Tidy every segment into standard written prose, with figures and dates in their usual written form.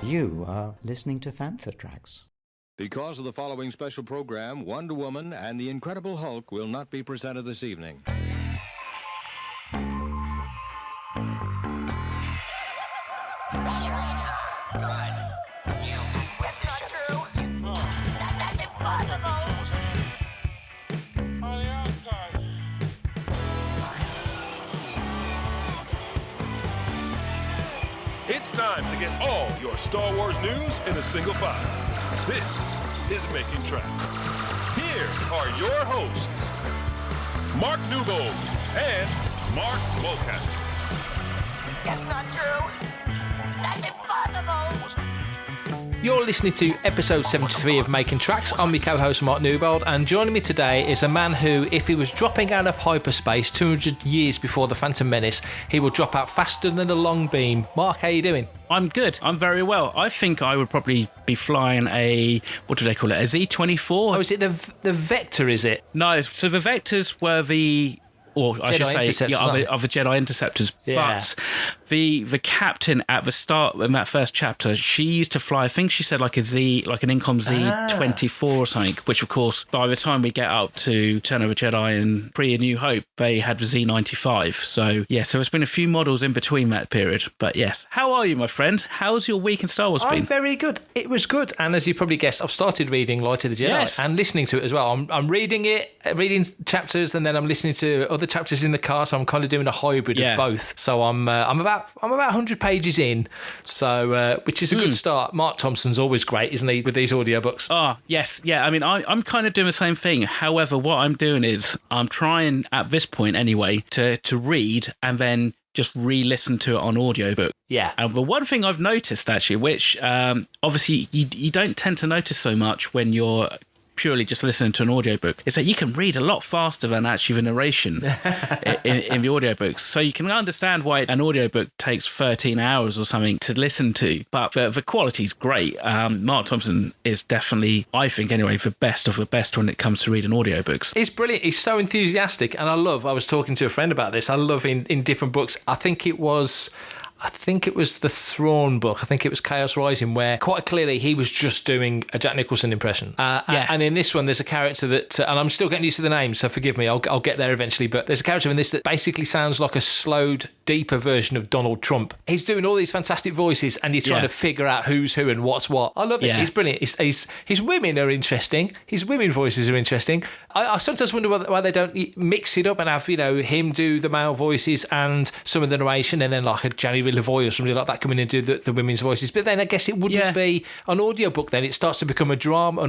You are listening to Fantha Tracks. Because of the following special program, Wonder Woman and the Incredible Hulk will not be presented this evening. It's time to get all your Star Wars news in a single file. This is Making Tracks. Here are your hosts, Mark Newbold and Mark Mulcaster. That's not true. That's impossible. You're listening to episode 73 of Making Tracks. I'm your co-host Mark Newbold, and joining me today is a man who, if he was dropping out of hyperspace 200 years before the Phantom Menace, he will drop out faster than a long beam. Mark, how you doing? I'm good. I'm very well. I think I would probably be flying a, what do they call it, a Z-24? Oh, is it the Vector, is it? No, so the Vectors were the... Or I should say, of the Jedi Interceptors. Yeah. But the captain at the start, in that first chapter, she used to fly, I think she said like an Incom Z-24 or something, which of course, by the time we get up to Turn of the Jedi and pre-A New Hope, they had the Z-95. So, yeah, so it's been a few models in between that period. But yes, how are you, my friend? How's your week in Star Wars been? I'm very good. It was good. And as you probably guessed, I've started reading Light of the Jedi and listening to it as well. I'm reading it, reading chapters, and then I'm listening to other chapters in the car, so I'm kind of doing a hybrid of both. So I'm about 100 pages in, so which is a good start. Mark Thompson's always great, isn't he, with these audiobooks? Oh, yes, yeah. I mean, I'm kind of doing the same thing. However, what I'm doing is I'm trying, at this point anyway, to read and then just re-listen to it on audiobook. Yeah. And the one thing I've noticed, actually, which obviously you don't tend to notice so much when you're purely just listening to an audiobook, is that you can read a lot faster than actually the narration in the audiobooks. So you can understand why an audiobook takes 13 hours or something to listen to, but the quality's great. Mark Thompson is definitely, I think anyway, the best of the best when it comes to reading audiobooks. He's brilliant. He's so enthusiastic, and I was talking to a friend about this, I love in different books. I think it was the Thrawn book. I think it was Chaos Rising, where quite clearly he was just doing a Jack Nicholson impression. And in this one, there's a character that, and I'm still getting used to the names, so forgive me, I'll get there eventually, but there's a character in this that basically sounds like a slowed, deeper version of Donald Trump. He's doing all these fantastic voices, and you're trying to figure out who's who and what's what. I love it. He's brilliant. His women are interesting. His women voices are interesting. I sometimes wonder why they don't mix it up and have, him do the male voices and some of the narration, and then like a Janny Lavoie or somebody like that come in and do the women's voices. But then I guess it wouldn't be an audiobook then. It starts to become an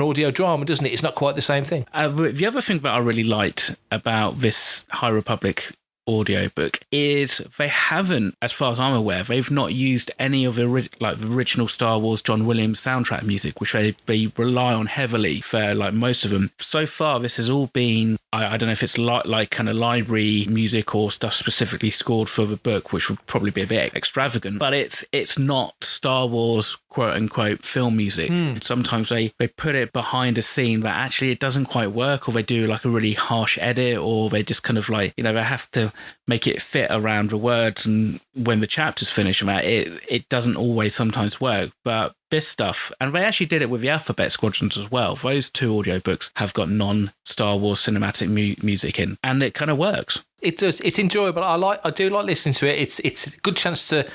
audio drama, doesn't it? It's not quite the same thing. The other thing that I really liked about this High Republic audiobook is they haven't, as far as I'm aware, they've not used any of the original Star Wars John Williams soundtrack music, which they rely on heavily for most of them. So far, this has all been, I don't know if it's like kind of library music or stuff specifically scored for the book, which would probably be a bit extravagant, but it's not Star Wars quote unquote film music. Sometimes they put it behind a scene that actually it doesn't quite work, or they do like a really harsh edit, or they just kind of they have to make it fit around the words, and when the chapter's finish, it doesn't always sometimes work. But this stuff, and they actually did it with the Alphabet Squadrons as well. Those two audiobooks have got non-Star Wars cinematic music in, and it kind of works. It does. It's enjoyable. I do like listening to it. It's a good chance to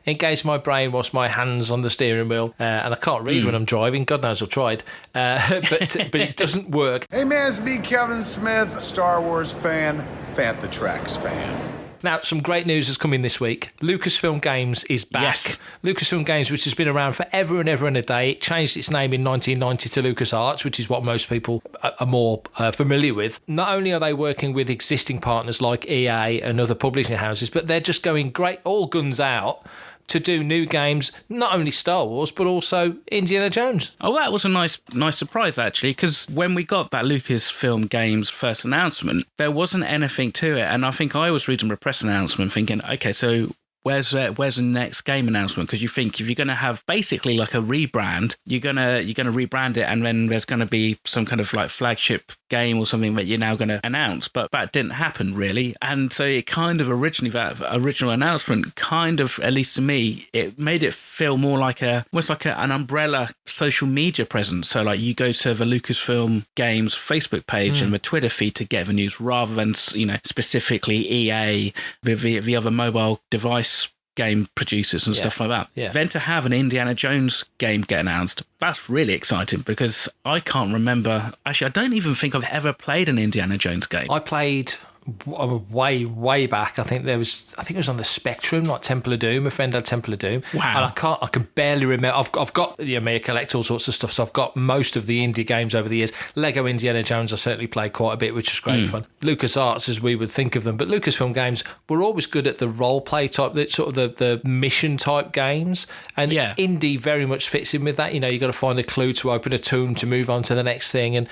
engage my brain whilst my hands on the steering wheel, and I can't read when I'm driving. God knows I've tried, but it doesn't work. Hey man, it's me, Kevin Smith, Star Wars fan, Fantha Tracks fan. Now, some great news has come in this week. Lucasfilm Games is back. Yes. Lucasfilm Games, which has been around forever and ever and a day. It changed its name in 1990 to LucasArts, which is what most people are more familiar with. Not only are they working with existing partners like EA and other publishing houses, but they're just going great, all guns out, to do new games, not only Star Wars, but also Indiana Jones. Oh, that was a nice surprise, actually, because when we got that Lucasfilm Games first announcement, there wasn't anything to it. And I think I was reading the press announcement thinking, okay, so where's the next game announcement? Because you think if you're going to have basically like a rebrand, you're gonna rebrand it, and then there's going to be some kind of like flagship game or something that you're now going to announce, but that didn't happen really. And so it kind of originally, that original announcement kind of, at least to me, it made it feel more like almost like an umbrella social media presence. So like you go to the Lucasfilm Games Facebook page and the Twitter feed to get the news, rather than, you know, specifically EA, the other mobile device game producers and stuff like that. Yeah. Then to have an Indiana Jones game get announced, that's really exciting, because I can't remember. Actually, I don't even think I've ever played an Indiana Jones game. I played way back. I think it was on the Spectrum, like Temple of Doom. A friend had Temple of Doom. Wow. And I can barely remember. I've got, you know, me, I collect all sorts of stuff, so I've got most of the indie games over the years. Lego Indiana Jones I certainly played quite a bit, which was great fun. LucasArts, as we would think of them, but Lucasfilm Games were always good at the role play type, sort of the mission type games, and indie very much fits in with that. You know, you've got to find a clue to open a tomb to move on to the next thing, and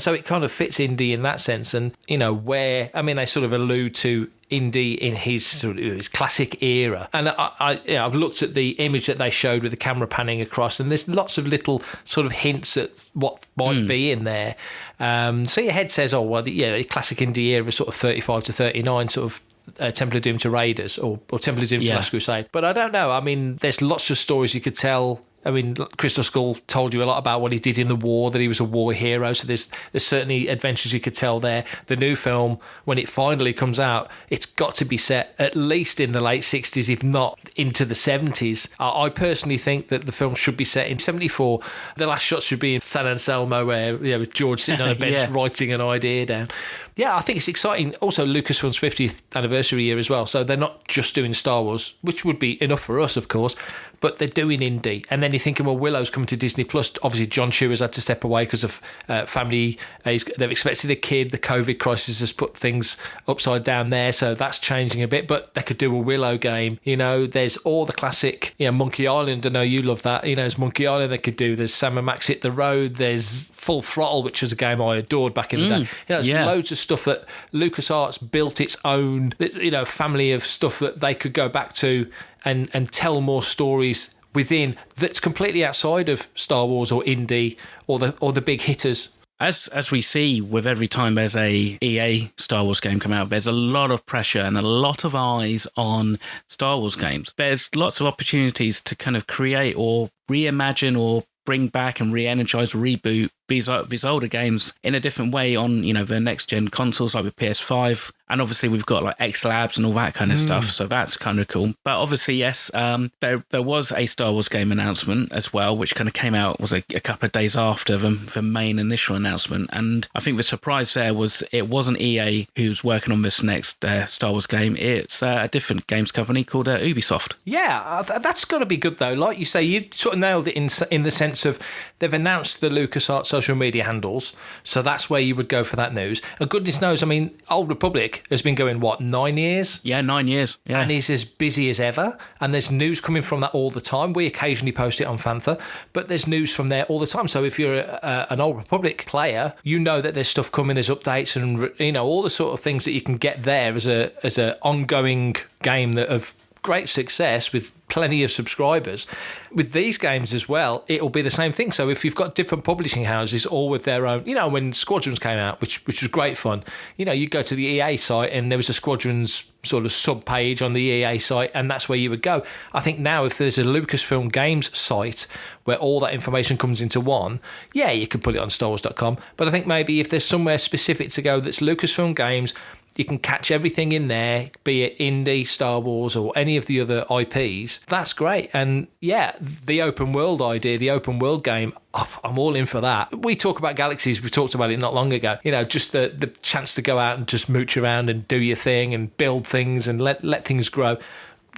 so it kind of fits indie in that sense. And you know, where, I mean, they sort of allude to indie in his sort of his classic era, and I've looked at the image that they showed with the camera panning across, and there's lots of little sort of hints at what might be in there. So your head says, oh well, the classic indie era is sort of 35 to 39, sort of Temple of Doom to Raiders, or Temple of Doom to Last Crusade. But I don't know. I mean, there's lots of stories you could tell. I mean, Crystal Skull told you a lot about what he did in the war, that he was a war hero. So there's certainly adventures you could tell there. The new film, when it finally comes out, it's got to be set at least in the late 60s, if not into the 70s. I personally think that the film should be set in 74. The last shot should be in San Anselmo, where, you know, with George sitting on a bench writing an idea down. Yeah, I think it's exciting. Also, Lucasfilm's 50th anniversary year as well. So they're not just doing Star Wars, which would be enough for us, of course, but they're doing indie. And then you're thinking, well, Willow's coming to Disney Plus. Obviously, John Chu has had to step away because of family. They've expected a kid. The COVID crisis has put things upside down there, so that's changing a bit. But they could do a Willow game. You know, there's all the classic, you know, Monkey Island. I know you love that. You know, there's Monkey Island they could do. There's Sam and Max Hit the Road. There's Full Throttle, which was a game I adored back in the day. You know, there's loads of stuff that LucasArts built its own, you know, family of stuff that they could go back to and tell more stories within, that's completely outside of Star Wars or indie or the big hitters. As we see with every time there's a EA Star Wars game come out, there's a lot of pressure and a lot of eyes on Star Wars games. There's lots of opportunities to kind of create or reimagine or bring back and re-energize, reboot these older games in a different way on, you know, the next gen consoles like with PS5. And obviously we've got like X Labs and all that kind of stuff, so that's kind of cool. But obviously, yes, there was a Star Wars game announcement as well, which kind of came out, was a couple of days after the main initial announcement. And I think the surprise there was it wasn't EA who's working on this next Star Wars game. It's a different games company called Ubisoft. Yeah, that's got to be good though. Like you say, you sort of nailed it in the sense of they've announced the LucasArts social media handles, so that's where you would go for that news. And goodness knows, I mean, Old Republic has been going, what, 9 years? Yeah, 9 years. Yeah. And he's as busy as ever. And there's news coming from that all the time. We occasionally post it on Fantha, but there's news from there all the time. So if you're an Old Republic player, you know that there's stuff coming, there's updates and, you know, all the sort of things that you can get there as a ongoing game that of great success with plenty of subscribers. With these games as well, it'll be the same thing. So if you've got different publishing houses all with their own, you know, when Squadrons came out, which was great fun, you know, you go to the EA site and there was a Squadrons sort of sub page on the EA site, and that's where you would go. I think now if there's a Lucasfilm Games site where all that information comes into one, yeah, you could put it on StarWars.com. But I think maybe if there's somewhere specific to go that's Lucasfilm Games, you can catch everything in there, be it indie, Star Wars, or any of the other IPs. That's great. And yeah, the open world idea, the open world game, I'm all in for that. We talk about Galaxies, we talked about it not long ago. You know, just the chance to go out and just mooch around and do your thing and build things and let things grow.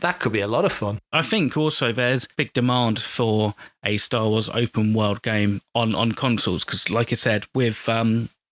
That could be a lot of fun. I think also there's big demand for a Star Wars open world game on consoles, because like I said, with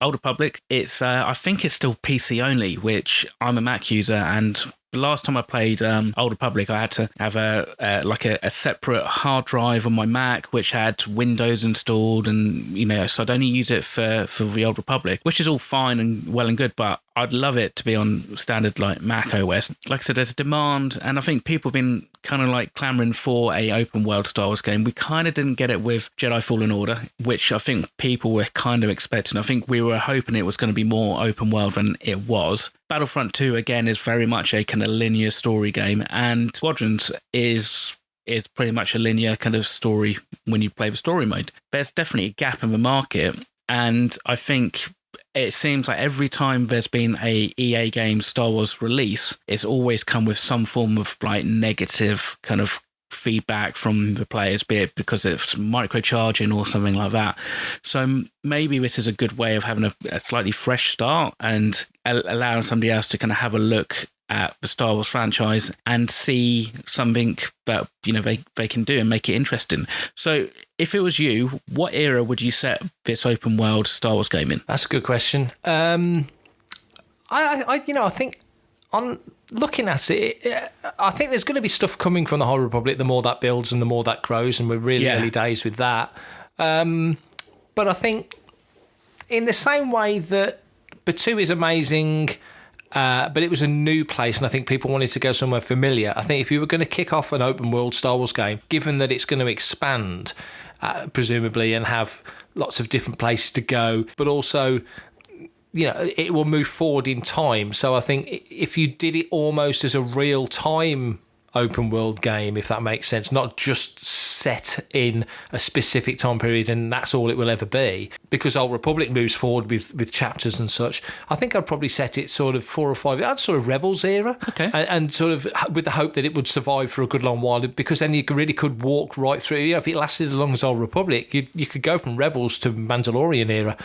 Old Republic, it's I think it's still PC only, which I'm a Mac user, and the last time I played Old Republic, I had to have a separate hard drive on my Mac, which had Windows installed, and so I'd only use it for the Old Republic, which is all fine and well and good, but I'd love it to be on standard like Mac OS. Like I said, there's a demand, and I think people have been kind of like clamoring for a open world Star Wars game. We kind of didn't get it with Jedi Fallen Order, which I think people were kind of expecting. I think we were hoping it was going to be more open world than it was. Battlefront 2 again is very much a kind of linear story game, and Squadrons is pretty much a linear kind of story when you play the story mode. There's definitely a gap in the market, and I think it seems like every time there's been a EA Games Star Wars release, it's always come with some form of like negative kind of feedback from the players, be it because it's microcharging or something like that. So maybe this is a good way of having a slightly fresh start and allowing somebody else to kind of have a look at the Star Wars franchise and see something that they can do and make it interesting. So if it was you, what era would you set this open world Star Wars game in? That's a good question. I think on looking at it, I think there's going to be stuff coming from the High Republic. The more that builds and the more that grows, and we're really early days with that. But I think in the same way that Batuu is amazing, but it was a new place, and I think people wanted to go somewhere familiar. I think if you were going to kick off an open world Star Wars game, given that it's going to expand, presumably, and have lots of different places to go, but also it will move forward in time. So I think if you did it almost as a real-time open world game, if that makes sense, not just set in a specific time period and that's all it will ever be, because Old Republic moves forward with chapters and such, I think I'd probably set it sort of 4 or 5, I'd sort of Rebels era, okay, and sort of with the hope that it would survive for a good long while, because then you really could walk right through. If it lasted as long as Old Republic, you could go from Rebels to Mandalorian era,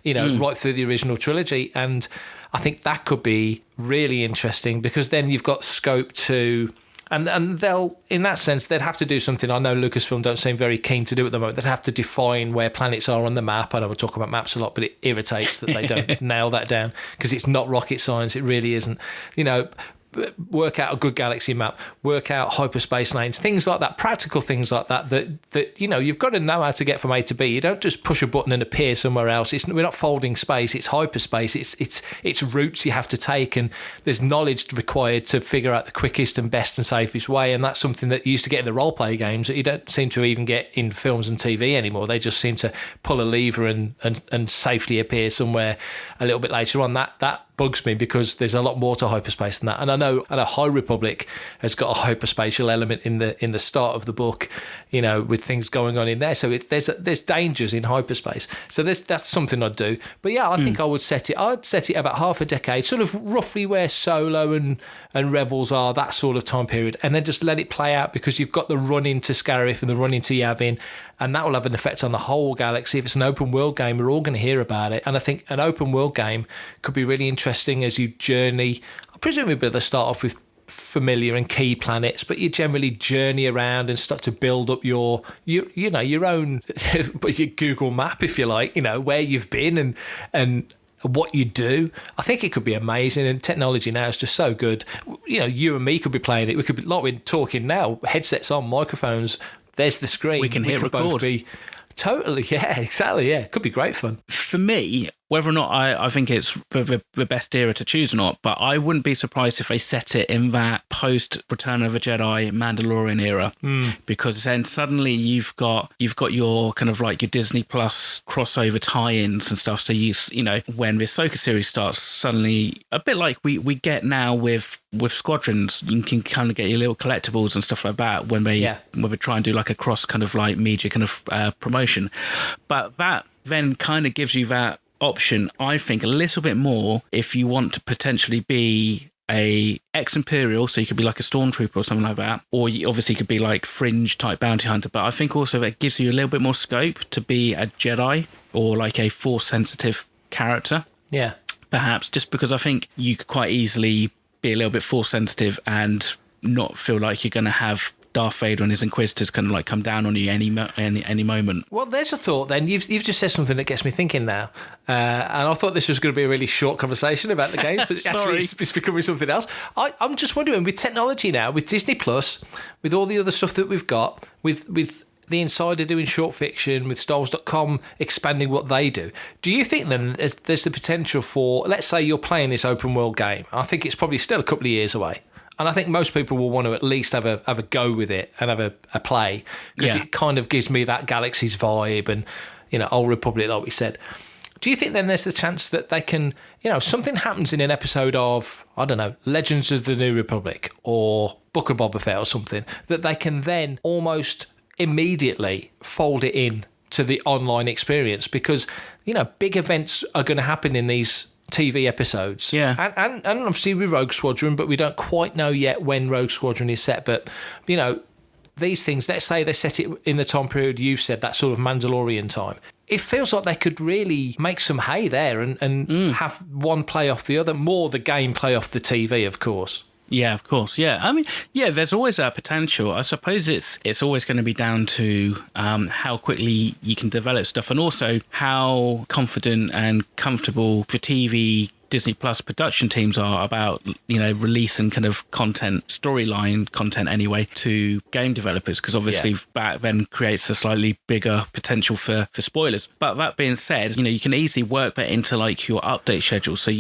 right through the original trilogy, and I think that could be really interesting, because then you've got scope to. And they'll, in that sense, they'd have to do something I know Lucasfilm don't seem very keen to do at the moment. They'd have to define where planets are on the map. I know we talk about maps a lot, but it irritates that they don't nail that down, because it's not rocket science. It really isn't. Work out a good galaxy map, work out hyperspace lanes, things like that, practical things like that you've got to know how to get from A to B. You don't just push a button and appear somewhere else. We're not folding space, it's hyperspace, it's routes you have to take, and there's knowledge required to figure out the quickest and best and safest way, and that's something that you used to get in the role-play games that you don't seem to even get in films and TV anymore. They just seem to pull a lever and safely appear somewhere a little bit later on. That bugs me, because there's a lot more to hyperspace than that. And I know High Republic has got a hyperspatial element in the start of the book, with things going on in there. So there's dangers in hyperspace. So that's something I'd do. But yeah, I think I'd set it about half a decade, sort of roughly where Solo and Rebels are, that sort of time period, and then just let it play out, because you've got the run into Scarif and the run into Yavin, and that will have an effect on the whole galaxy. If it's an open world game, we're all going to hear about it. And I think an open world game could be really interesting as you journey. Presumably they start off with familiar and key planets, but you generally journey around and start to build up your own your Google map, if you like, where you've been and what you do. I think it could be amazing, and technology now is just so good. You and me could be playing it. We could be, like we're talking now, headsets on, microphones, there's the screen. We can hit record. Both be totally, yeah, exactly, yeah. It could be great fun. For me, whether or not I think it's the best era to choose or not, but I wouldn't be surprised if they set it in that post Return of the Jedi Mandalorian era, because then suddenly you've got your kind of like your Disney Plus crossover tie-ins and stuff. So when the Ahsoka series starts, suddenly a bit like we get now with Squadrons, you can kind of get your little collectibles and stuff like that when they try and do like a cross kind of like media kind of promotion. But that then kind of gives you that option, I think, a little bit more if you want to potentially be a ex-Imperial, so you could be like a stormtrooper or something like that, or you obviously could be like fringe type bounty hunter, but I think also that gives you a little bit more scope to be a Jedi or like a force sensitive character, perhaps, just because I think you could quite easily be a little bit force sensitive and not feel like you're going to have Darth Vader and his Inquisitors kind of like come down on you any moment. Well, there's a thought then. You've just said something that gets me thinking now. And I thought this was going to be a really short conversation about the games, but actually it's becoming something else. I'm just wondering, with technology now, with Disney Plus, with all the other stuff that we've got, with The Insider doing short fiction, with StarWars.com expanding what they do you think then there's the potential for, let's say you're playing this open world game, I think it's probably still a couple of years away, and I think most people will want to at least have a go with it and have a play, because it kind of gives me that Galaxy's vibe and, Old Republic, like we said. Do you think then there's the chance that they can, something happens in an episode of, I don't know, Legends of the New Republic or Book of Boba Fett or something, that they can then almost immediately fold it in to the online experience? Because, big events are going to happen in these TV episodes. Yeah. And obviously with Rogue Squadron, but we don't quite know yet when Rogue Squadron is set. But, these things, let's say they set it in the time period you've said, that sort of Mandalorian time. It feels like they could really make some hay there and have one play off the other, more the game play off the TV, of course. Yeah, of course. Yeah, I mean, there's always that potential. I suppose it's always going to be down to how quickly you can develop stuff, and also how confident and comfortable for TV Disney Plus production teams are about, releasing kind of content, storyline content anyway, to game developers, because obviously that then creates a slightly bigger potential for spoilers. But that being said, you can easily work that into like your update schedule. So,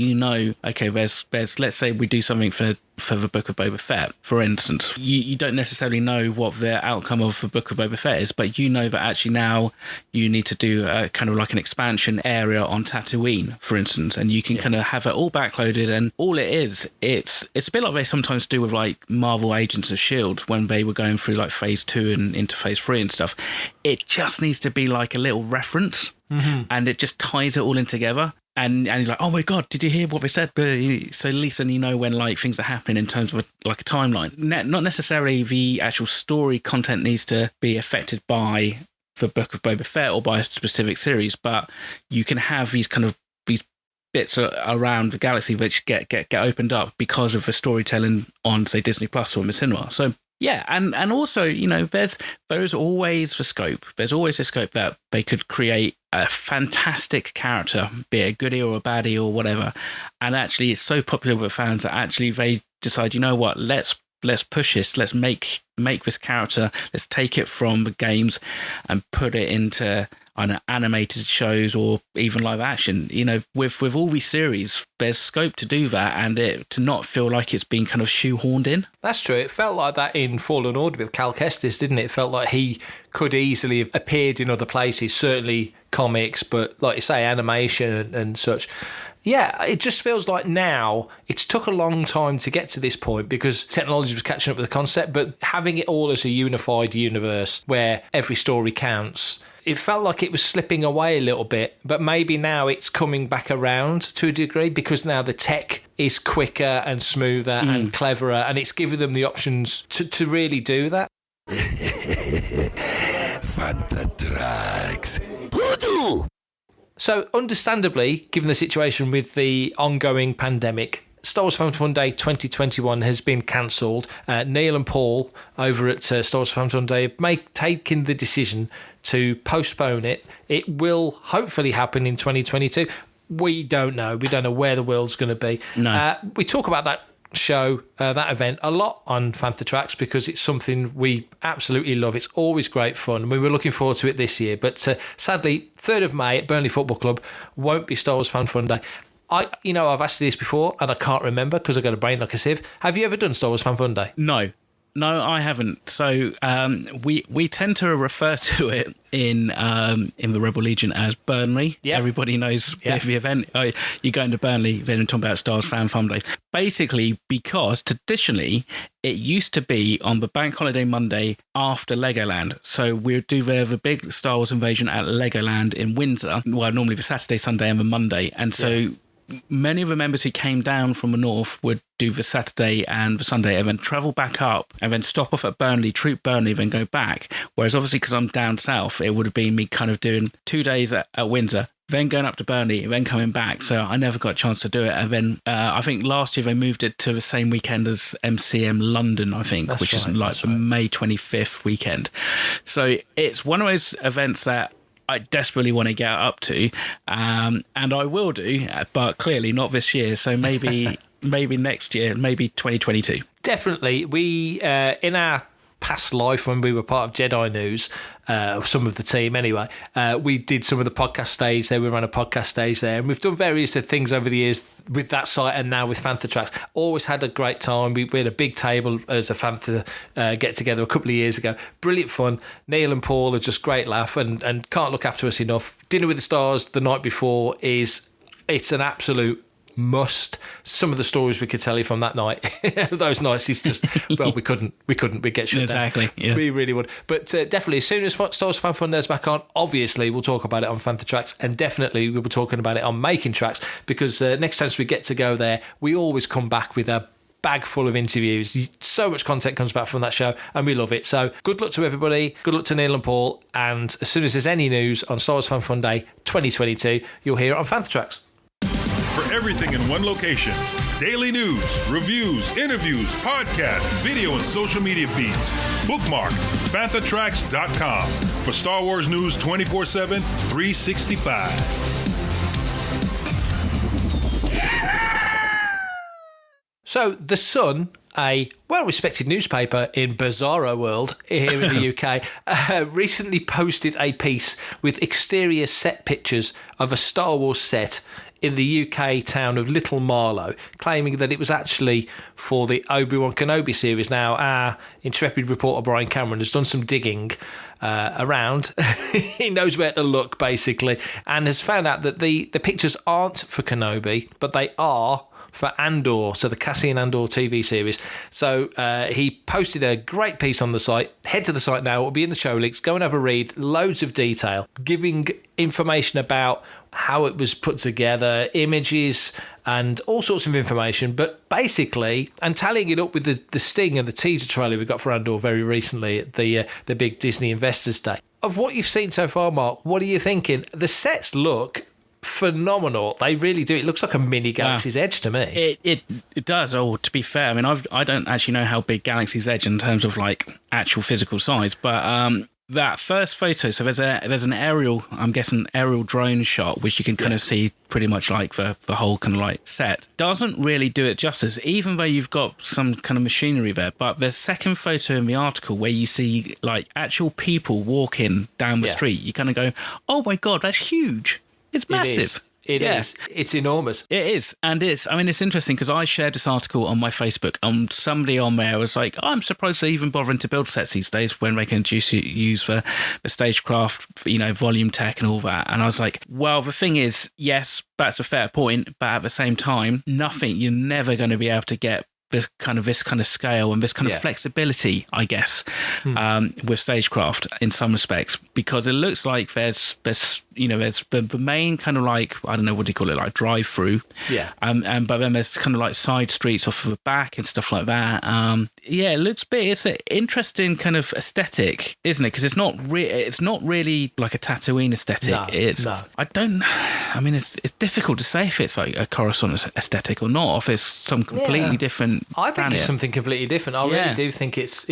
okay, there's let's say we do something for the Book of Boba Fett, for instance. You don't necessarily know what the outcome of the Book of Boba Fett is, but that actually now you need to do kind of like an expansion area on Tatooine, for instance, and you can kind of have it all backloaded. And all it is, it's a bit like they sometimes do with like Marvel Agents of S.H.I.E.L.D. when they were going through like phase 2 and into phase 3 and stuff. It just needs to be like a little reference, and it just ties it all in together. And you're like, oh my God, did you hear what they said? So at least then when like things are happening in terms of a timeline. Not necessarily the actual story content needs to be affected by the Book of Boba Fett or by a specific series, but you can have these bits around the galaxy which get opened up because of the storytelling on, say, Disney Plus or Cinema. So yeah, and also, there's always the scope. There's always the scope that they could create a fantastic character, be it a goodie or a baddie or whatever. And actually, it's so popular with fans that actually they decide, what, let's push this. Let's make this character. Let's take it from the games and put it into animated shows or even live action. With all these series, there's scope to do that, and it to not feel like it's been kind of shoehorned in. That's true. It felt like that in Fallen Order with Cal Kestis, didn't it? It felt like he could easily have appeared in other places, certainly comics, but like you say, animation and such. Yeah, it just feels like now it's took a long time to get to this point because technology was catching up with the concept, but having it all as a unified universe where every story counts, it felt like it was slipping away a little bit, but maybe now it's coming back around to a degree because now the tech is quicker and smoother and cleverer, and it's giving them the options to really do that. Fantatrax. Hoodoo! So, understandably, given the situation with the ongoing pandemic, Star Wars Fan Fun Day 2021 has been cancelled. Neil and Paul over at Star Wars Fan Fun Day have taken the decision to postpone it. It will hopefully happen in 2022. We don't know. We don't know where the world's going to be. No. We talk about that show, that event, a lot on Fantha Tracks because it's something we absolutely love. It's always great fun. We were looking forward to it this year, but sadly, 3rd of May at Burnley Football Club won't be Star Wars Fan Fun Day. I've asked you this before and I can't remember because I've got a brain like a sieve. Have you ever done Star Wars Fan Fun Day? No, I haven't. So we tend to refer to it in the Rebel Legion as Burnley. Yep. Everybody knows the event. You go into Burnley, then you're talking about Star Wars Fan Fun Day. Basically, because traditionally it used to be on the Bank Holiday Monday after Legoland. So we'd do the big Star Wars invasion at Legoland in Windsor. Well, normally the Saturday, Sunday, and the Monday. And so many of the members who came down from the north would do the Saturday and the Sunday and then travel back up and then stop off at Burnley, troop Burnley, then go back. Whereas obviously because I'm down south, it would have been me kind of doing 2 days at Windsor, then going up to Burnley, then coming back. So I never got a chance to do it. And then I think last year they moved it to the same weekend as MCM London, I think, which is like the May 25th weekend. So it's one of those events that I desperately want to get up to, and I will do, but clearly not this year. So maybe next year, maybe 2022. Definitely. We, in our past life when we were part of Jedi News, some of the team anyway, we did some of the podcast stage there. We ran a podcast stage there, and we've done various things over the years with that site and now with Fantha Tracks. Always had a great time. We had a big table as a Fantha get together a couple of years ago. Brilliant fun. Neil and Paul are just great laugh and can't look after us enough. Dinner with the Stars the night before it's an absolute must. Some of the stories we could tell you from that night, those nights, is just, well, we couldn't, we'd get shut down. Exactly, yeah. We really would. But definitely, as soon as Star Wars Fan Fun Day's back on, obviously we'll talk about it on Fantha Tracks, and definitely we'll be talking about it on Making Tracks, because next chance we get to go there, we always come back with a bag full of interviews. So much content comes back from that show, and we love it. So good luck to everybody. Good luck to Neil and Paul. And as soon as there's any news on Star Wars Fan Fun Day 2022, you'll hear it on Fantha Tracks. For everything in one location, daily news, reviews, interviews, podcasts, video, and social media feeds, bookmark FanthaTracks.com for Star Wars news 24/7, 365. So, The Sun, a well-respected newspaper in Bizarro world here in the UK, recently posted a piece with exterior set pictures of a Star Wars set in the UK town of Little Marlow, claiming that it was actually for the Obi-Wan Kenobi series. Now, our intrepid reporter Brian Cameron has done some digging around. He knows where to look, basically, and has found out that the pictures aren't for Kenobi, but they are for Andor, so the Cassian Andor TV series. So he posted a great piece on the site. Head to the site now, it will be in the show links. Go and have a read. Loads of detail, giving information about how it was put together, images, and all sorts of information. But basically, and tallying it up with the sting and the teaser trailer we got for Andor very recently at the big Disney Investors Day. Of what you've seen so far, Mark, what are you thinking? The sets look phenomenal. They really do. It looks like a mini Galaxy's Edge to me. It does. Oh, to be fair, I mean, I don't actually know how big Galaxy's Edge in terms of like actual physical size, but that first photo, so there's an aerial, I'm guessing aerial drone shot, which you can kind of see pretty much like the whole kind of like set. Doesn't really do it justice, even though you've got some kind of machinery there. But the second photo in the article where you see like actual people walking down the street, you kind of go, oh my God, that's huge. It's massive. It is. It's enormous. It is. And it's interesting because I shared this article on my Facebook and somebody on there was like, oh, I'm surprised they're even bothering to build sets these days when they can use the stagecraft, volume tech and all that. And I was like, well, the thing is, yes, that's a fair point. But at the same time, you're never going to be able to get this kind of scale and this kind of flexibility, I guess, with stagecraft in some respects, because it looks like there's the main kind of like, I don't know, what do you call it, like drive through, but then there's kind of like side streets off of the back and stuff like that. It looks big. It's an interesting kind of aesthetic, isn't it? Because it's not really like a Tatooine aesthetic. It's difficult to say if it's like a Coruscant aesthetic or not, if it's some completely different. I think planet. It's something completely different. I really do think it's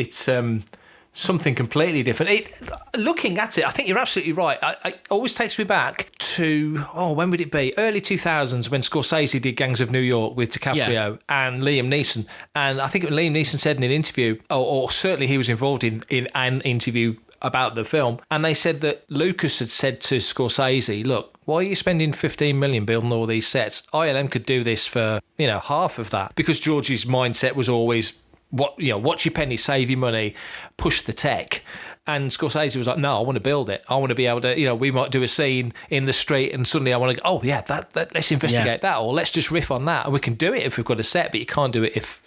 something completely different. Looking at it, I think you're absolutely right. It always takes me back to, when would it be? Early 2000s when Scorsese did Gangs of New York with DiCaprio and Liam Neeson. And I think Liam Neeson said in an interview, or certainly he was involved in an interview about the film, and they said that Lucas had said to Scorsese, look, why are you spending 15 million building all these sets? ILM could do this for, half of that. Because George's mindset was always, watch your penny, save your money, push the tech. And Scorsese was like, no, I want to build it. I want to be able to, we might do a scene in the street and suddenly I want to go, that let's investigate that, or let's just riff on that. And we can do it if we've got a set, but you can't do it if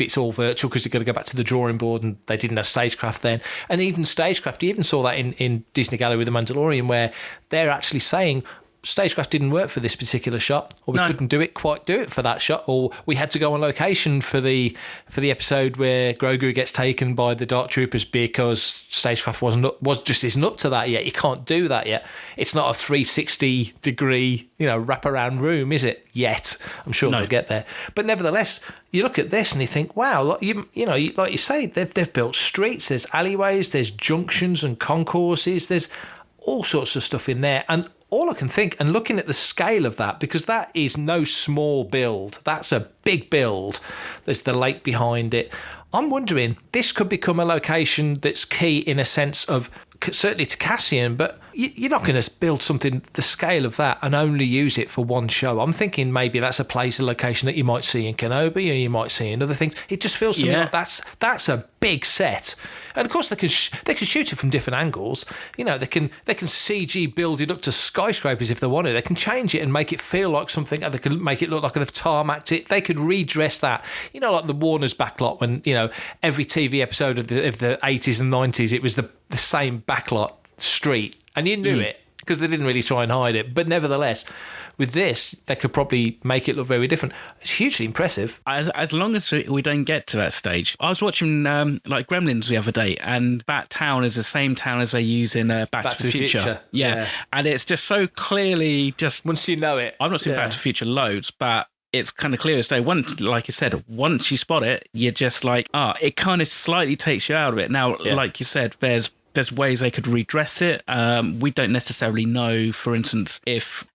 it's all virtual, because you've got to go back to the drawing board, and they didn't have stagecraft then. And even stagecraft, you even saw that in Disney Gallery with The Mandalorian, where they're actually saying, stagecraft didn't work for this particular shot, or we couldn't do it for that shot, or we had to go on location for the episode where Grogu gets taken by the Dark Troopers because stagecraft just isn't up to that yet. You can't do that yet. It's not a 360 degree, wraparound room, is it? Yet. I'm sure we'll get there. But nevertheless, you look at this and you think, wow, like you say, they've built streets, there's alleyways, there's junctions and concourses, there's all sorts of stuff in there. And all I can think, and looking at the scale of that, because that is no small build, that's a big build. There's the lake behind it. I'm wondering, this could become a location that's key in a sense of, certainly to Cassian, but you're not going to build something the scale of that and only use it for one show. I'm thinking maybe that's a location that you might see in Kenobi, or you might see in other things. It just feels to me like that's a big set. And of course they can shoot it from different angles. They can CG build it up to skyscrapers if they want to. They can change it and make it feel like something. They can make it look like they've tarmacked it. They could redress that. Like the Warner's backlot when every TV episode of the 80s and 90s, it was the same backlot street. And you knew it because they didn't really try and hide it. But nevertheless, with this, they could probably make it look very different. It's hugely impressive. As long as we don't get to that stage. I was watching like Gremlins the other day, and Bat Town is the same town as they use in Back to the Future. Yeah. And it's just so clearly just... Once you know it. I've not seen Back to the Future loads, but... It's kind of clear as day. Once, like you said, once you spot it, you're just like, it kind of slightly takes you out of it. Now, like you said, there's ways they could redress it. We don't necessarily know, for instance,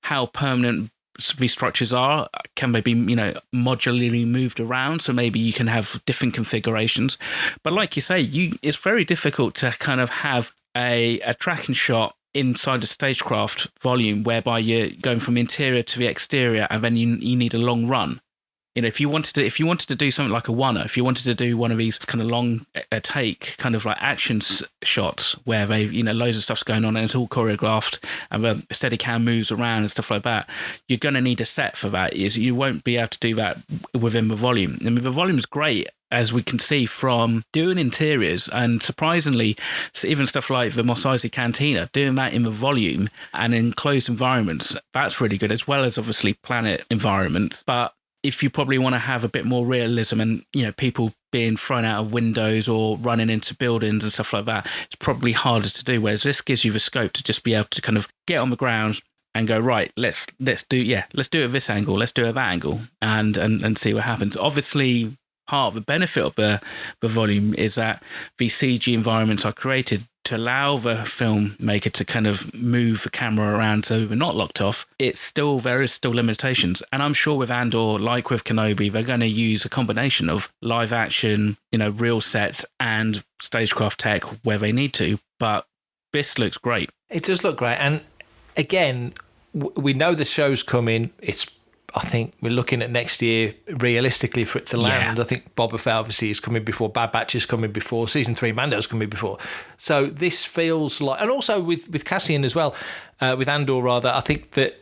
how permanent these structures are. Can they be, modularly moved around? So maybe you can have different configurations. But like you say, it's very difficult to kind of have a tracking shot inside a stagecraft volume whereby you're going from interior to the exterior, and then you need a long run. If you wanted to do something like a one-er, if you wanted to do one of these kind of long take kind of like action shots where they loads of stuff's going on and it's all choreographed and the Steadicam moves around and stuff like that, you're going to need a set for that. You won't be able to do that within the volume. I mean, the volume's great, as we can see from doing interiors, and surprisingly, even stuff like the Mos Eisley Cantina, doing that in the volume and in closed environments, that's really good, as well as obviously planet environments. But if you probably want to have a bit more realism and, people being thrown out of windows or running into buildings and stuff like that, it's probably harder to do. Whereas this gives you the scope to just be able to kind of get on the ground and go, right, let's do it at this angle, let's do it at that angle, and see what happens. Obviously, part of the benefit of the volume is that the CG environments are created to allow the filmmaker to kind of move the camera around so we're not locked off. There is still limitations. And I'm sure with Andor, like with Kenobi, they're going to use a combination of live action, real sets and stagecraft tech where they need to. But this looks great. It does look great. And again, we know the show's coming. I think we're looking at next year realistically for it to land. Yeah. I think Boba Fett obviously is coming before, Bad Batch is coming before, Season 3 Mando's coming before. So this feels like, and also with Cassian as well, with Andor rather, I think that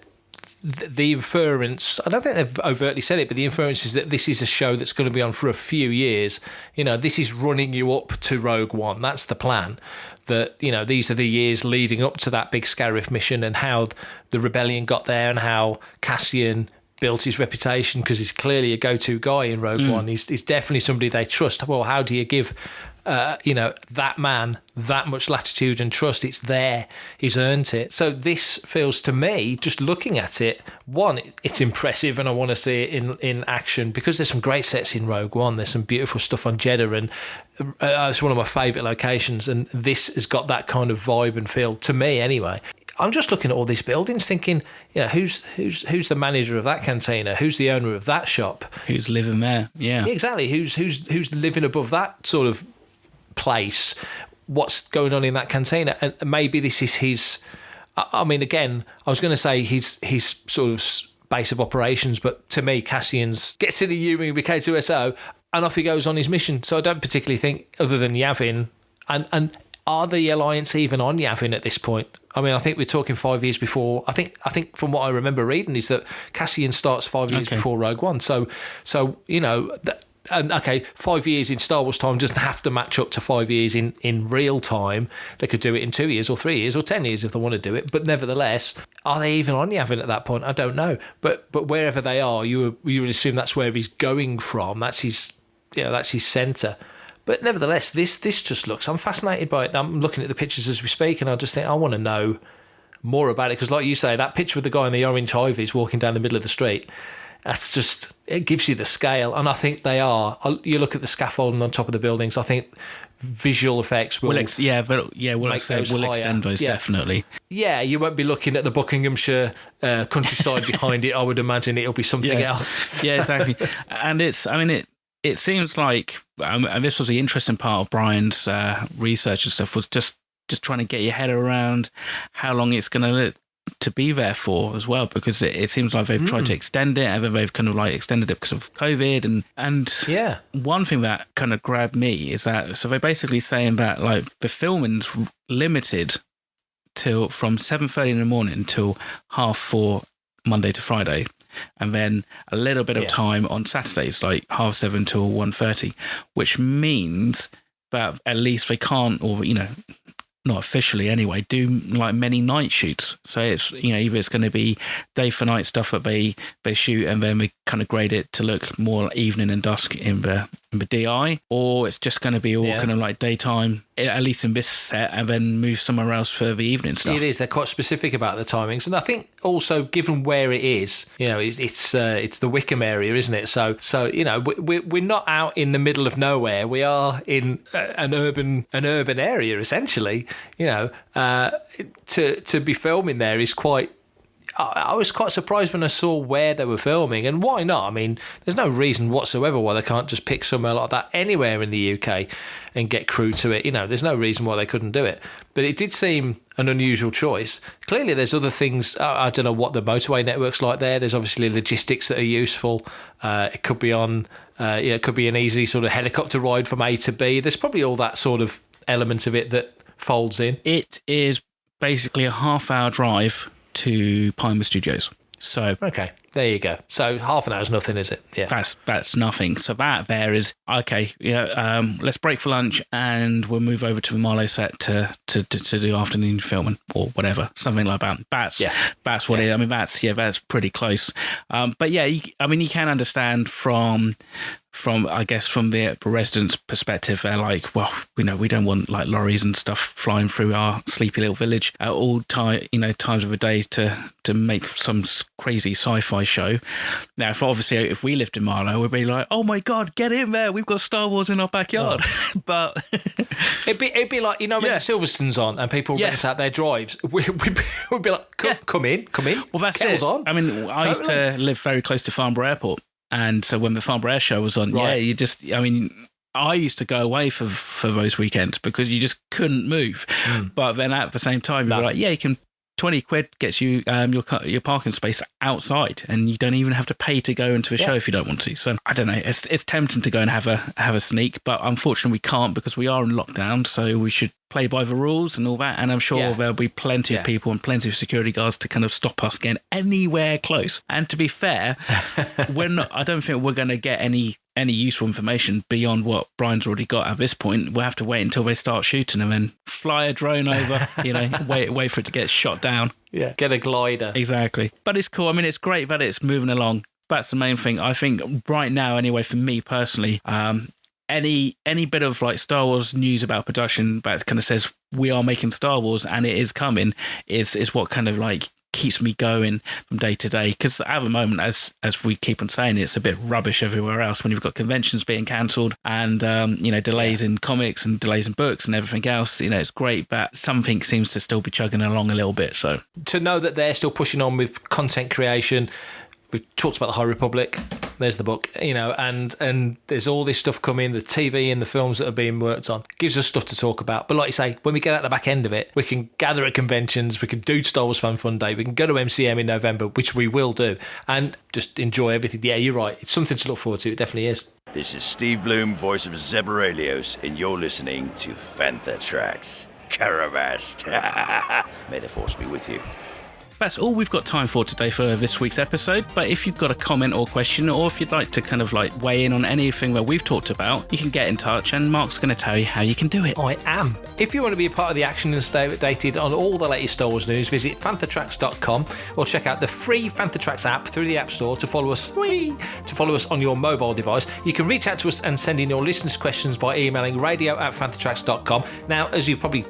the inference, I don't think they've overtly said it, but the inference is that this is a show that's going to be on for a few years. This is running you up to Rogue One. That's the plan. That, these are the years leading up to that big Scarif mission and how the rebellion got there and how Cassian built his reputation, because he's clearly a go-to guy in Rogue One. He's definitely somebody they trust. Well, how do you give that man that much latitude and trust? It's there. He's earned it. So this feels to me, just looking at it, one, it's impressive and I want to see it in action, because there's some great sets in Rogue One. There's some beautiful stuff on Jeddah, and it's one of my favourite locations, and this has got that kind of vibe and feel, to me anyway. I'm just looking at all these buildings thinking, who's the manager of that cantina? Who's the owner of that shop? Who's living there? Yeah, exactly. Who's living above that sort of place? What's going on in that cantina? And maybe this is his. I mean, again, I was going to say his sort of base of operations, but to me, Cassian's gets in a U-wing with K2SO and off he goes on his mission. So I don't particularly think, other than Yavin, and are the Alliance even on Yavin at this point? I mean, I think we're talking 5 years before. I think from what I remember reading is that Cassian starts 5 years before Rogue One. So And okay, 5 years in Star Wars time doesn't have to match up to 5 years in real time. They could do it in 2 years or 3 years or 10 years if they want to do it. But nevertheless, are they even on Yavin at that point? I don't know. But wherever they are, you would assume that's where he's going from. That's his centre. But nevertheless, this just looks. I'm fascinated by it. I'm looking at the pictures as we speak, and I just think I want to know more about it, because, like you say, that picture of the guy in the orange Hivies walking down the middle of the street. That's just, it gives you the scale. And I think they are. You look at the scaffolding on top of the buildings, I think visual effects will extend those, definitely. Yeah, you won't be looking at the Buckinghamshire countryside behind it. I would imagine it'll be something else. Yeah, exactly. And it seems like, and this was the interesting part of Brian's research and stuff, was just trying to get your head around how long it's going to be there for as well, because it seems like they've tried to extend it, and they've kind of like extended it because of COVID, and one thing that kind of grabbed me is that, so they're basically saying that like the filming's limited till from 7:30 in the morning till 4:30 Monday to Friday, and then a little bit of time on Saturdays, like 7:30 till 1:30, which means that at least they can't, or not officially anyway, do like many night shoots. So it's, either it's going to be day for night stuff that they shoot, and then we kind of grade it to look more like evening and dusk in the DI, or it's just going to be all kind of like daytime, at least in this set, and then move somewhere else for the evening stuff. It is. They're quite specific about the timings, and I think also given where it is, it's the Wickham area, isn't it? So we're not out in the middle of nowhere. We are in an urban area essentially. To be filming there is quite. I was quite surprised when I saw where they were filming, and why not? I mean, there's no reason whatsoever why they can't just pick somewhere like that anywhere in the UK and get crew to it. There's no reason why they couldn't do it. But it did seem an unusual choice. Clearly, there's other things. I don't know what the motorway network's like there. There's obviously logistics that are useful. It could be on, it could be an easy sort of helicopter ride from A to B. There's probably all that sort of element of it that folds in. It is basically a half-hour drive to Pinewood Studios. So okay, there you go. So half an hour's nothing, is it? Yeah, that's nothing. So that there is okay. Let's break for lunch, and we'll move over to the Marlow set to do afternoon filming or whatever, something like that. That's what it. I mean, that's pretty close. But yeah, you can understand from I guess from the residents' perspective, they're like, well, we don't want like lorries and stuff flying through our sleepy little village at all times of the day to make some crazy sci-fi show. Now, if we lived in Marlow, we'd be like, oh my god, get in there, we've got Star Wars in our backyard. But it'd be like when the Silverstone's on and people rent out their drives, we'd be like, come in. Well, that's Kettle's it. on. I mean, I used to live very close to Farnborough Airport. And so when the Farnborough Air Show was on, I used to go away for those weekends because you just couldn't move. But then at the same time, you're like, you can, 20 quid gets you your parking space outside, and you don't even have to pay to go into the show if you don't want to. So I don't know, it's tempting to go and have a sneak, but unfortunately we can't because we are in lockdown, so we should play by the rules and all that, and I'm sure there'll be plenty of people and plenty of security guards to kind of stop us getting anywhere close. And to be fair, I don't think we're going to get any useful information beyond what Brian's already got at this point. We'll have to wait until they start shooting and then fly a drone over, wait for it to get shot down. Yeah, get a glider. Exactly. But it's cool. I mean, it's great that it's moving along. That's the main thing. I think right now, anyway, for me personally, any bit of like Star Wars news about production that kind of says we are making Star Wars and it is coming is what kind of like keeps me going from day to day, because at the moment, as we keep on saying, it's a bit rubbish everywhere else when you've got conventions being cancelled and delays in comics and delays in books and everything else. It's great, but something seems to still be chugging along a little bit. So to know that they're still pushing on with content creation. We've talked about the High Republic. There's the book, and there's all this stuff coming, the TV and the films that are being worked on. Gives us stuff to talk about. But like you say, when we get at the back end of it, we can gather at conventions, we can do Star Wars Fan Fun Day, we can go to MCM in November, which we will do, and just enjoy everything. Yeah, you're right. It's something to look forward to. It definitely is. This is Steve Bloom, voice of Zeb Aurelios, and you're listening to Fantha Tracks. Caravast. May the Force be with you. That's all we've got time for today for this week's episode. But if you've got a comment or question, or if you'd like to kind of like weigh in on anything that we've talked about, you can get in touch and Mark's going to tell you how you can do it. I am. If you want to be a part of the action and stay updated on all the latest Star Wars news, visit fanthatracks.com or check out the free Fanthatracks app through the App Store to follow us on your mobile device. You can reach out to us and send in your listeners' questions by emailing radio@fanthatracks.com. Now, as you've probably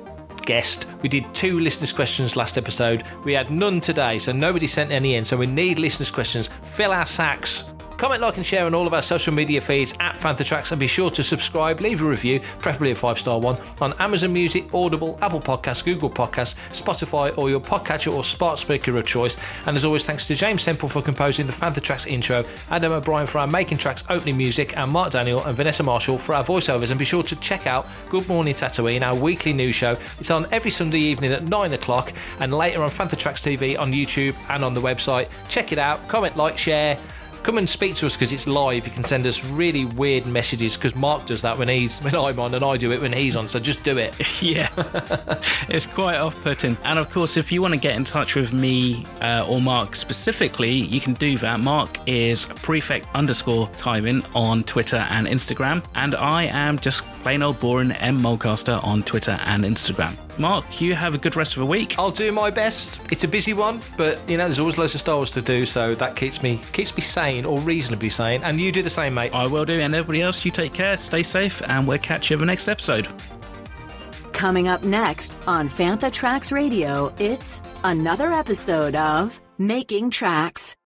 guessed, we did 2 listeners' questions last episode. We had none today, so nobody sent any in, so we need listeners' questions. Fill our sacks. Comment, like and share on all of our social media feeds at Fanthatracks, and be sure to subscribe, leave a review, preferably a 5-star one, on Amazon Music, Audible, Apple Podcasts, Google Podcasts, Spotify, or your podcatcher or smart speaker of choice. And as always, thanks to James Semple for composing the Fanthatracks intro, Adam O'Brien for our Making Tracks opening music, and Mark Daniel and Vanessa Marshall for our voiceovers. And be sure to check out Good Morning Tatooine, our weekly news show. It's on every Sunday evening at 9 o'clock, and later on Fanthatracks TV on YouTube and on the website. Check it out, comment, like, share. Come and speak to us because it's live. You can send us really weird messages because Mark does that when I'm on, and I do it when he's on, so just do it. Yeah, it's quite off-putting. And of course, if you want to get in touch with me or Mark specifically, you can do that. Mark is prefect_timing on Twitter and Instagram, and I am just plain old boring M Mulcaster on Twitter and Instagram. Mark, you have a good rest of the week. I'll do my best. It's a busy one, but there's always loads of Star Wars to do, so that keeps me sane, or reasonably sane. And you do the same, mate. I will do, and everybody else, you take care, stay safe, and we'll catch you in the next episode. Coming up next on Fanthatracks Radio, it's another episode of Making Tracks.